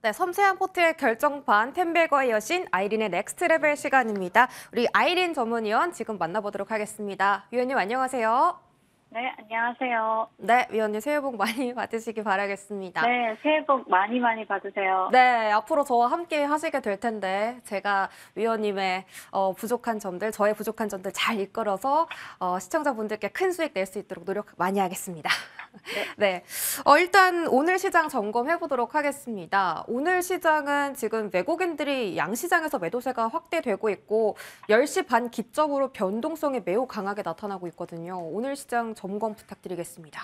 네, 섬세한 포트의 결정판 템베거의 여신 아이린의 넥스트 레벨 시간입니다. 우리 아이린 전문위원 지금 만나보도록 하겠습니다. 위원님 안녕하세요. 네, 안녕하세요. 네, 위원님 새해 복 많이 받으시기 바라겠습니다. 네, 새해 복 많이 많이 받으세요. 네, 앞으로 저와 함께 하시게 될 텐데 제가 위원님의 부족한 점들, 저의 부족한 점들 잘 이끌어서 시청자분들께 큰 수익 낼 수 있도록 노력 많이 하겠습니다. 네, 네, 일단 오늘 시장 점검해 보도록 하겠습니다. 오늘 시장은 지금 외국인들이 양시장에서 매도세가 확대되고 있고 10시 반 기점으로 변동성이 매우 강하게 나타나고 있거든요. 오늘 시장 점검 부탁드리겠습니다.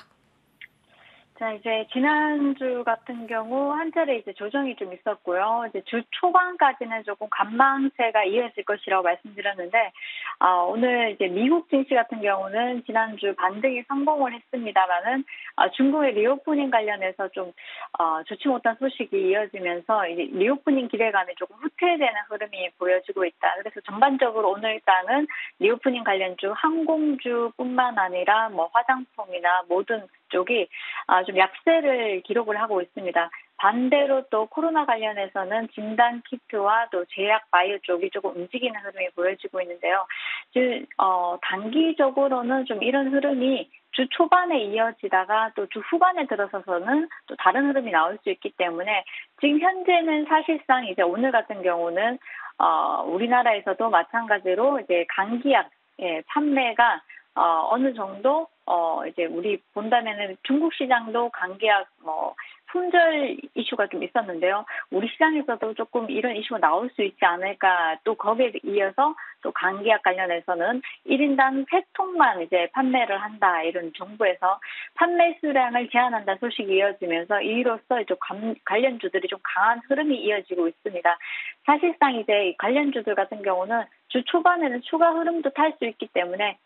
자, 이제 지난주 같은 경우 한 차례 이제 조정이 좀 있었고요. 이제 주 초반까지는 조금 관망세가 이어질 것이라고 말씀드렸는데, 오늘 이제 미국 증시 같은 경우는 지난주 반등이 성공을 했습니다만은, 중국의 리오프닝 관련해서 좀, 좋지 못한 소식이 이어지면서 이제 리오프닝 기대감이 조금 후퇴되는 흐름이 보여지고 있다. 그래서 전반적으로 오늘 장은 리오프닝 관련주, 항공주뿐만 아니라 뭐 화장품이나 모든 쪽이 좀 약세를 기록을 하고 있습니다. 반대로 또 코로나 관련해서는 진단 키트와 또 제약 바이오 쪽이 조금 움직이는 흐름이 보여지고 있는데요. 즉 단기적으로는 좀 이런 흐름이 주 초반에 이어지다가 또 주 후반에 들어서서는 또 다른 흐름이 나올 수 있기 때문에 지금 현재는 사실상 이제 오늘 같은 경우는 우리나라에서도 마찬가지로 이제 감기약 판매가 어느 정도 이제 우리 본다면은 중국 시장도 감기약 품절 이슈가 좀 있었는데요. 우리 시장에서도 조금 이런 이슈가 나올 수 있지 않을까. 또 거기에 이어서 또 감기약 관련해서는 1인당 3통만 이제 판매를 한다. 이런 정부에서 판매 수량을 제한한다는 소식이 이어지면서 이로써 이제 관련주들이 좀 강한 흐름이 이어지고 있습니다. 사실상 이제 관련주들 같은 경우는 주 초반에는 추가 흐름도 탈 수 있기 때문에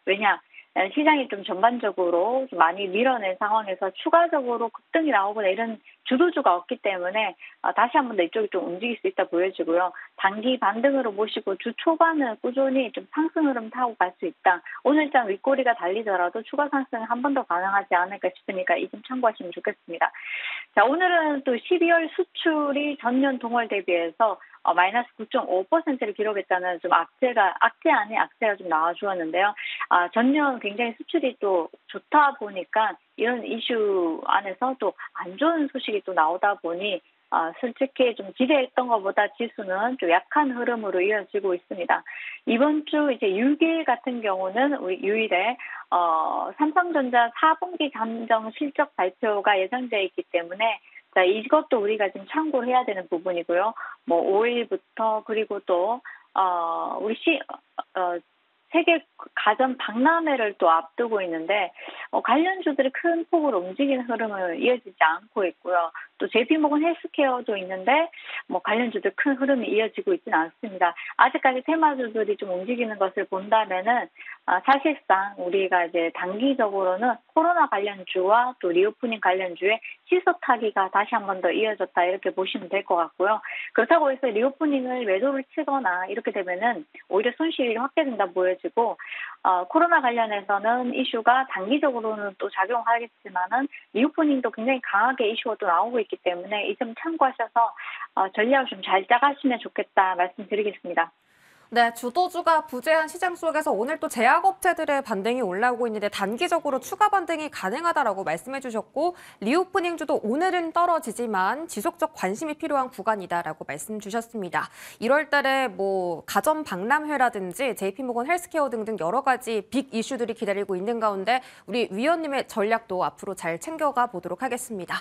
시장이 좀 전반적으로 좀 많이 밀어낸 상황에서 추가적으로 급등이 나오거나 이런 주도주가 없기 때문에 다시 한 번 더 이쪽이 좀 움직일 수 있다 보여지고요. 단기 반등으로 보시고 주 초반은 꾸준히 좀 상승 흐름 타고 갈 수 있다. 오늘장 윗꼬리가 달리더라도 추가 상승 한 번 더 가능하지 않을까 싶으니까 이 점 참고하시면 좋겠습니다. 자, 오늘은 또 12월 수출이 전년 동월 대비해서 마이너스 9.5%를 기록했다는 좀 악재 아닌 악재가 좀 나와주었는데요. 전년 굉장히 수출이 또 좋다 보니까 이런 이슈 안에서 또 안 좋은 소식이 또 나오다 보니 솔직히 좀 기대했던 것보다 지수는 좀 약한 흐름으로 이어지고 있습니다. 이번 주 이제 6일 같은 경우는 우리 6일에 삼성전자 4분기 잠정 실적 발표가 예정되어 있기 때문에 자, 이것도 우리가 지금 참고를 해야 되는 부분이고요. 5일부터 그리고 또 우리 세계 가전 박람회를 또 앞두고 있는데 관련주들이 큰 폭으로 움직이는 흐름을 이어지지 않고 있고요. 또 JP모건 헬스케어도 있는데 관련주들 큰 흐름이 이어지고 있지는 않습니다. 아직까지 테마주들이 좀 움직이는 것을 본다면은 사실상 우리가 이제 단기적으로는 코로나 관련주와 또 리오프닝 관련주의 시소 타기가 다시 한 번 더 이어졌다 이렇게 보시면 될 것 같고요. 그렇다고 해서 리오프닝을 매도를 치거나 이렇게 되면은 오히려 손실이 확대된다 보여지고 코로나 관련해서는 이슈가 단기적으로는 또 작용하겠지만은 리오프닝도 굉장히 강하게 이슈가 또 나오고 있기 때문에 이 점 참고하셔서 전략을 좀 잘 짜가시면 좋겠다 말씀드리겠습니다. 네, 주도주가 부재한 시장 속에서 오늘 또 제약업체들의 반등이 올라오고 있는데 단기적으로 추가 반등이 가능하다라고 말씀해 주셨고 리오프닝주도 오늘은 떨어지지만 지속적 관심이 필요한 구간이다라고 말씀 주셨습니다. 1월 달에 가전 박람회라든지 JP모건 헬스케어 등등 여러 가지 빅 이슈들이 기다리고 있는 가운데 우리 위원님의 전략도 앞으로 잘 챙겨가 보도록 하겠습니다.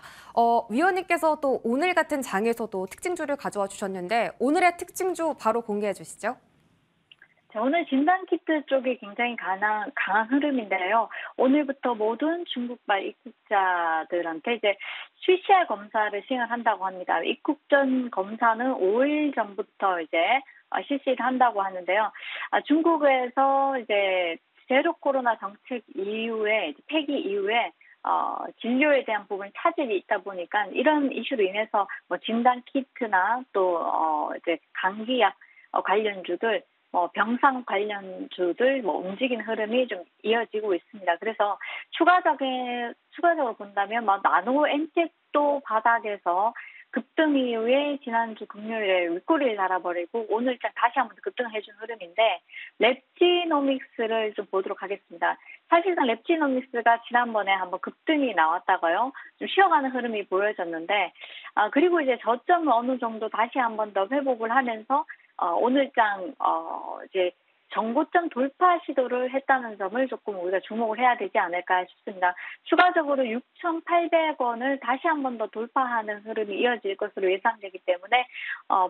위원님께서 또 오늘 같은 장에서도 특징주를 가져와 주셨는데 오늘의 특징주 바로 공개해 주시죠. 자, 오늘 진단키트 쪽이 굉장히 강한 흐름인데요. 오늘부터 모든 중국발 입국자들한테 이제 PCR 검사를 시행을 한다고 합니다. 입국 전 검사는 5일 전부터 이제 실시를 한다고 하는데요. 중국에서 이제 제로 코로나 정책 이후에 폐기 이후에 진료에 대한 부분 차질이 있다 보니까 이런 이슈로 인해서 진단 키트나 또 이제 감기약 관련주들 병상 관련주들 움직이는 흐름이 좀 이어지고 있습니다. 그래서 추가적으로 본다면 나노 엔텍도 바닥에서 급등 이후에 지난주 금요일에 윗꼬리를 달아버리고 오늘장 다시 한번 급등해준 흐름인데 랩지노믹스를 좀 보도록 하겠습니다. 사실상 랩지노믹스가 지난번에 한번 급등이 나왔다가요. 좀 쉬어가는 흐름이 보여졌는데 그리고 이제 저점을 어느 정도 다시 한번 더 회복을 하면서 오늘장 이제 정고점 돌파 시도를 했다는 점을 조금 우리가 주목을 해야 되지 않을까 싶습니다. 추가적으로 6,800원을 다시 한 번 더 돌파하는 흐름이 이어질 것으로 예상되기 때문에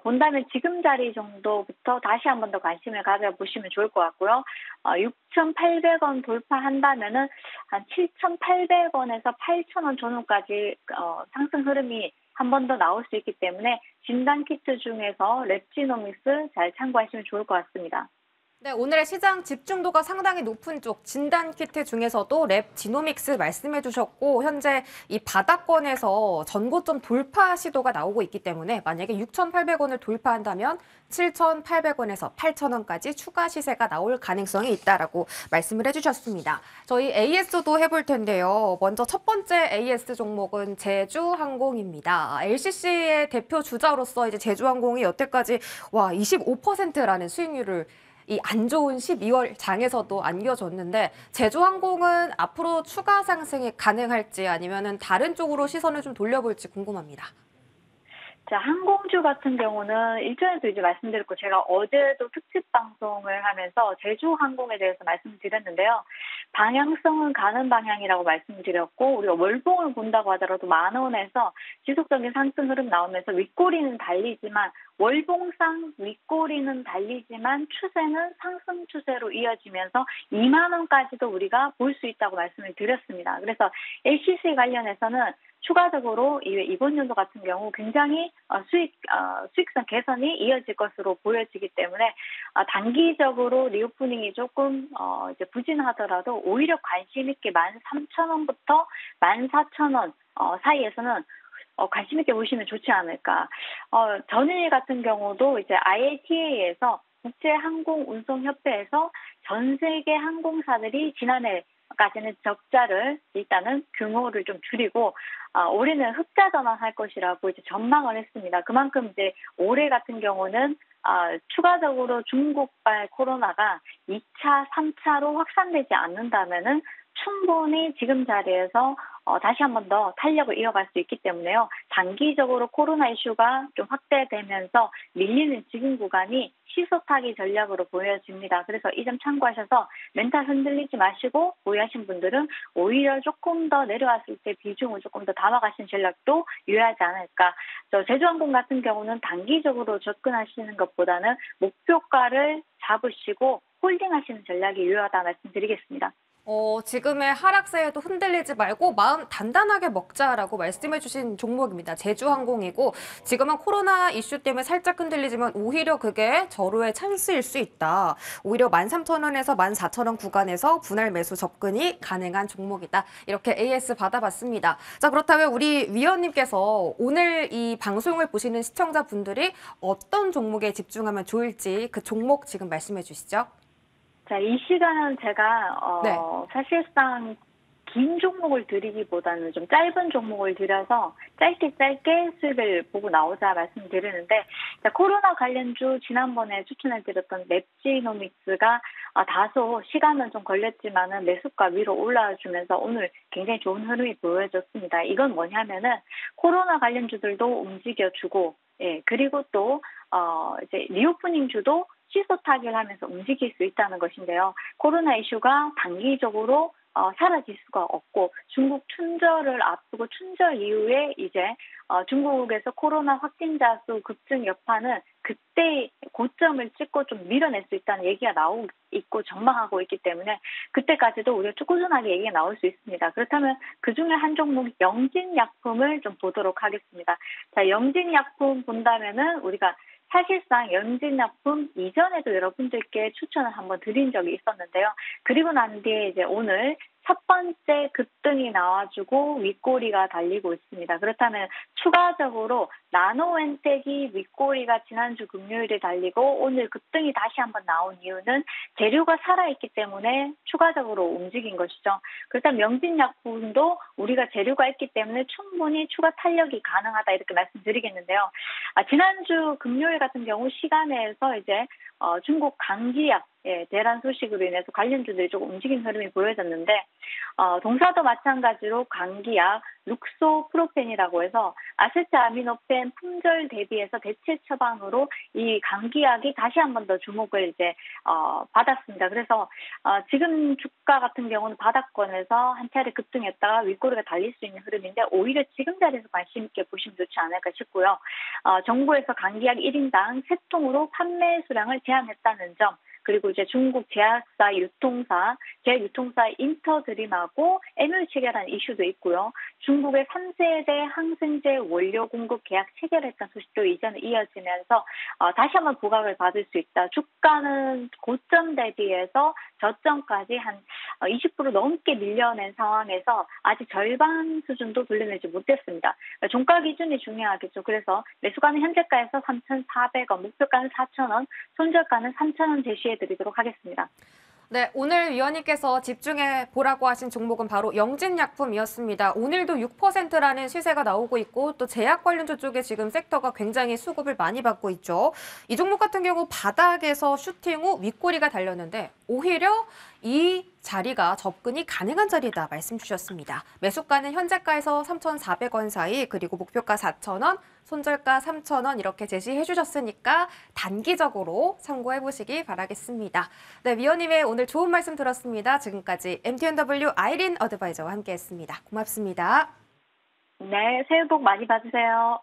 본다면 지금 자리 정도부터 다시 한 번 더 관심을 가져보시면 좋을 것 같고요. 6,800원 돌파한다면은 한 7,800원에서 8,000원 전후까지 상승 흐름이 한 번 더 나올 수 있기 때문에 진단 키트 중에서 랩지노믹스 잘 참고하시면 좋을 것 같습니다. 네, 오늘의 시장 집중도가 상당히 높은 쪽 진단 키트 중에서도 랩 지노믹스 말씀해 주셨고 현재 이 바닥권에서 전고점 돌파 시도가 나오고 있기 때문에 만약에 6,800원을 돌파한다면 7,800원에서 8,000원까지 추가 시세가 나올 가능성이 있다라고 말씀을 해주셨습니다. 저희 AS도 해볼 텐데요. 먼저 첫 번째 AS 종목은 제주항공입니다. LCC의 대표 주자로서 이제 제주항공이 여태까지 25%라는 수익률을 이 안 좋은 12월 장에서도 안겨줬는데 제주항공은 앞으로 추가 상승이 가능할지 아니면은 다른 쪽으로 시선을 좀 돌려볼지 궁금합니다. 자, 항공주 같은 경우는 일전에도 이제 말씀드렸고 제가 어제도 특집 방송을 하면서 제주항공에 대해서 말씀드렸는데요. 방향성은 가는 방향이라고 말씀드렸고 우리가 월봉을 본다고 하더라도 10,000원에서 지속적인 상승 흐름 나오면서 윗꼬리는 달리지만 월봉상 윗꼬리는 달리지만 추세는 상승 추세로 이어지면서 20,000원까지도 우리가 볼 수 있다고 말씀을 드렸습니다. 그래서 LCC 관련해서는 추가적으로 이번 연도 같은 경우 굉장히 수익성 개선이 이어질 것으로 보여지기 때문에 단기적으로 리오프닝이 조금 이제 부진하더라도 오히려 관심 있게 13,000원부터 14,000원 사이에서는 관심 있게 보시면 좋지 않을까. 전일 같은 경우도 이제 IATA에서 국제항공운송협회에서 전 세계 항공사들이 지난해까지는 적자를 일단은 규모를 좀 줄이고 올해는 흑자 전환할 것이라고 이제 전망을 했습니다. 그만큼 이제 올해 같은 경우는 추가적으로 중국발 코로나가 2차, 3차로 확산되지 않는다면은 충분히 지금 자리에서 다시 한 번 더 탄력을 이어갈 수 있기 때문에요. 단기적으로 코로나 이슈가 좀 확대되면서 밀리는 지금 구간이 시소 타기 전략으로 보여집니다. 그래서 이 점 참고하셔서 멘탈 흔들리지 마시고 보유하신 분들은 오히려 조금 더 내려왔을 때 비중을 조금 더 담아가시는 전략도 유효하지 않을까. 제주항공 같은 경우는 단기적으로 접근하시는 것보다는 목표가를 잡으시고 홀딩하시는 전략이 유효하다 말씀드리겠습니다. 지금의 하락세에도 흔들리지 말고 마음 단단하게 먹자라고 말씀해 주신 종목입니다. 제주항공이고 지금은 코로나 이슈 때문에 살짝 흔들리지만 오히려 그게 절호의 찬스일 수 있다. 오히려 13,000원에서 14,000원 구간에서 분할 매수 접근이 가능한 종목이다. 이렇게 AS 받아봤습니다. 자, 그렇다면 우리 위원님께서 오늘 이 방송을 보시는 시청자분들이 어떤 종목에 집중하면 좋을지 그 종목 지금 말씀해 주시죠. 자, 이 시간은 제가 네. 사실상 긴 종목을 드리기보다는 좀 짧은 종목을 드려서 짧게 수익을 보고 나오자 말씀드리는데 자, 코로나 관련주 지난번에 추천해드렸던 랩지노믹스가 다소 시간은 좀 걸렸지만은 매수가 위로 올라와주면서 오늘 굉장히 좋은 흐름이 보여졌습니다. 이건 뭐냐면은 코로나 관련주들도 움직여주고 그리고 또 이제 리오프닝 주도 시소 타기를 하면서 움직일 수 있다는 것인데요. 코로나 이슈가 단기적으로 사라질 수가 없고 중국 춘절을 앞두고 춘절 이후에 이제 중국에서 코로나 확진자 수 급증 여파는 그때 고점을 찍고 좀 밀어낼 수 있다는 얘기가 나오고 있고 전망하고 있기 때문에 그때까지도 우리가 꾸준하게 얘기가 나올 수 있습니다. 그렇다면 그중에 한 종목 영진약품을 좀 보도록 하겠습니다. 자, 영진약품 본다면은 우리가 사실상 영진약품 이전에도 여러분들께 추천을 한번 드린 적이 있었는데요. 그리고 난 뒤에 이제 오늘 첫 번째 급등이 나와주고 윗꼬리가 달리고 있습니다. 그렇다면 추가적으로 나노엔텍이 윗꼬리가 지난주 금요일에 달리고 오늘 급등이 다시 한번 나온 이유는 재료가 살아있기 때문에 추가적으로 움직인 것이죠. 그렇다면 명진약품도 우리가 재료가 있기 때문에 충분히 추가 탄력이 가능하다 이렇게 말씀드리겠는데요. 지난주 금요일 같은 경우 시간에서 이제 중국 강기약 대란 소식으로 인해서 관련주들이 조금 움직이는 흐름이 보여졌는데 동사도 마찬가지로 강기약 룩소프로펜이라고 해서 아세트아미노펜 품절 대비해서 대체 처방으로 이 강기약이 다시 한 번 더 주목을 이제 받았습니다. 그래서 지금 주가 같은 경우는 바닥권에서 한 차례 급등했다가 윗꼬리가 달릴 수 있는 흐름인데 오히려 지금 자리에서 관심 있게 보시면 좋지 않을까 싶고요. 정부에서 강기약 1인당 3통으로 판매 수량을 제한했다는 점, 그리고 이제 중국 제약사 유통사, 제유통사 인터드림하고 MOU 체결한 이슈도 있고요. 중국의 3세대 항생제 원료 공급 계약 체결했다는 소식도 이전에 이어지면서 다시 한번 부각을 받을 수 있다. 주가는 고점 대비해서 저점까지 한 20% 넘게 밀려낸 상황에서 아직 절반 수준도 돌려내지 못했습니다. 종가 기준이 중요하겠죠. 그래서 매수가는 현재가에서 3,400원, 목표가는 4,000원, 손절가는 3,000원 제시해드리도록 하겠습니다. 네, 오늘 위원님께서 집중해 보라고 하신 종목은 바로 영진약품이었습니다. 오늘도 6%라는 시세가 나오고 있고 또 제약 관련주 쪽에 지금 섹터가 굉장히 수급을 많이 받고 있죠. 이 종목 같은 경우 바닥에서 슈팅 후 윗꼬리가 달렸는데 오히려 이 자리가 접근이 가능한 자리다 말씀 주셨습니다. 매수가는 현재가에서 3,400원 사이, 그리고 목표가 4,000원, 손절가 3,000원 이렇게 제시해 주셨으니까 단기적으로 참고해 보시기 바라겠습니다. 네, 위원님의 오늘 좋은 말씀 들었습니다. 지금까지 MTNW 아이린 어드바이저와 함께했습니다. 고맙습니다. 네, 새해 복 많이 받으세요.